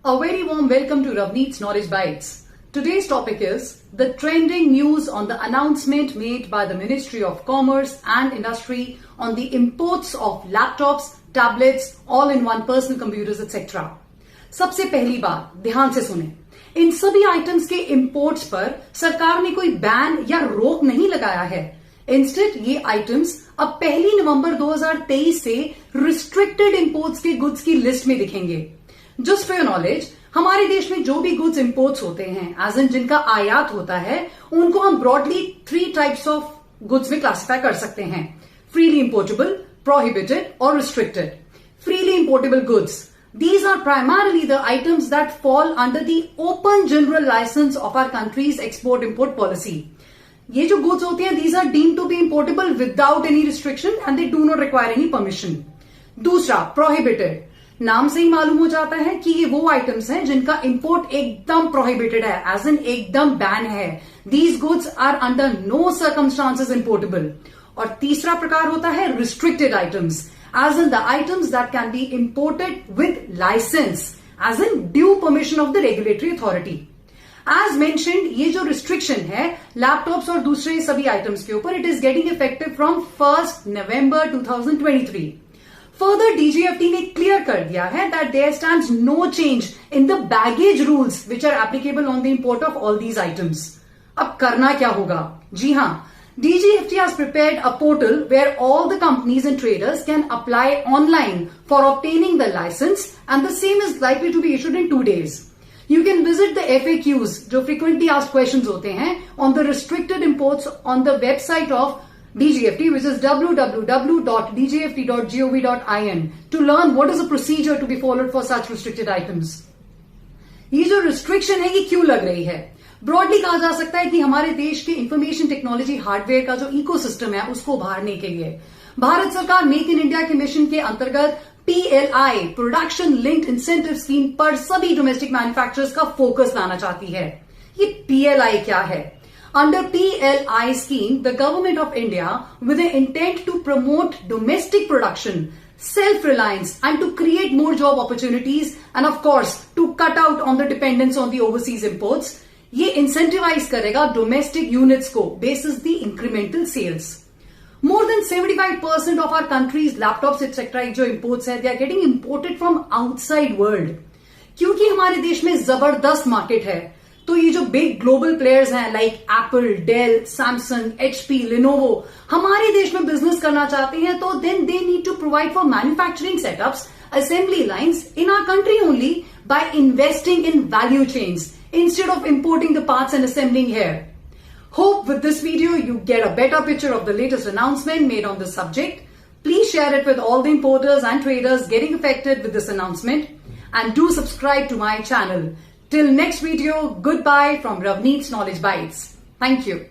A very warm welcome to Ravneet's Knowledge Bites. Today's topic is the trending news on the announcement made by the Ministry of Commerce and Industry on the imports of laptops, tablets, all-in-one personal computers, etc. सबसे पहली बात ध्यान से सुने, इन सभी items के imports पर सरकार ने कोई बैन या रोक नहीं लगाया है। इंस्टेड ये आइटम्स अब 1 नवंबर 2023 से रिस्ट्रिक्टेड इंपोर्ट्स के गुड्स की लिस्ट में दिखेंगे। जस्ट फॉर योर नॉलेज, हमारे देश में जो भी गुड्स इंपोर्ट्स होते हैं, एज इन जिनका आयात होता है, उनको हम ब्रॉडली 3 टाइप्स ऑफ गुड्स में क्लासिफाई कर सकते हैं: फ्रीली इंपोर्टेबल, प्रोहिबिटेड और restricted. Freely importable goods, these are primarily the items that fall under the open general license of our country's export import policy. ये जो गुड्स होते हैं, these are deemed to be importable without any restriction and they do not require any permission. दूसरा, prohibited, नाम से ही मालूम हो जाता है कि ये वो आइटम्स हैं जिनका इंपोर्ट एकदम प्रोहिबिटेड है, एज इन एकदम बैन है। These goods are under no circumstances importable. और तीसरा प्रकार होता है restricted items, as in the items that can be imported with license, as in due permission of the regulatory authority. As mentioned, ये जो restriction है laptops और दूसरे सभी आइटम्स के ऊपर, it is getting effective from 1 November 2023। Further, DGFT ने clear कर दिया है that there stands no change in the baggage rules which are applicable on the import of all these items. अब करना क्या होगा? जी हाँ, DGFT has prepared a portal where all the companies and traders can apply online for obtaining the license, and the same is likely to be issued in 2 days. You can visit the FAQs, जो frequently asked questions होते हैं, on the restricted imports on the website of DGFT, which is www.dgft.gov.in, to learn what is the procedure to be followed for such restricted items. ये जो restriction है ये क्यों लग रही है? ब्रॉडली कहा जा सकता है कि हमारे देश के इंफॉर्मेशन टेक्नोलॉजी हार्डवेयर का जो इकोसिस्टम है उसको उभारने के लिए भारत सरकार मेक इन इंडिया के मिशन के अंतर्गत PLI, production linked incentive scheme, पर सभी डोमेस्टिक मैन्युफैक्चरर्स का फोकस लाना चाहती है। ये PLI क्या है? Under PLI scheme, the government of India, with the intent to promote domestic production, self-reliance, and to create more job opportunities, and of course, to cut out on the dependence on the overseas imports, ये incentivize करेगा domestic units को basis the incremental sales. More than 75% of our country's laptops etc. जो imports है, they are getting imported from outside world. क्योंकि हमारे देश में जबरदस्त मार्केट है, तो ये जो बिग ग्लोबल प्लेयर्स हैं like Apple, Dell, Samsung, HP, Lenovo हमारे देश में बिजनेस करना चाहते हैं, तो then they need to provide for manufacturing setups, assembly lines in our country only by investing in value chains instead of importing the parts and assembling here. Hope with this video you get a better picture of the latest announcement made on this subject. Please share it with all the importers and traders getting affected with this announcement, and do subscribe to my channel. Till next video, goodbye from Ravneet's Knowledge Bites. Thank you.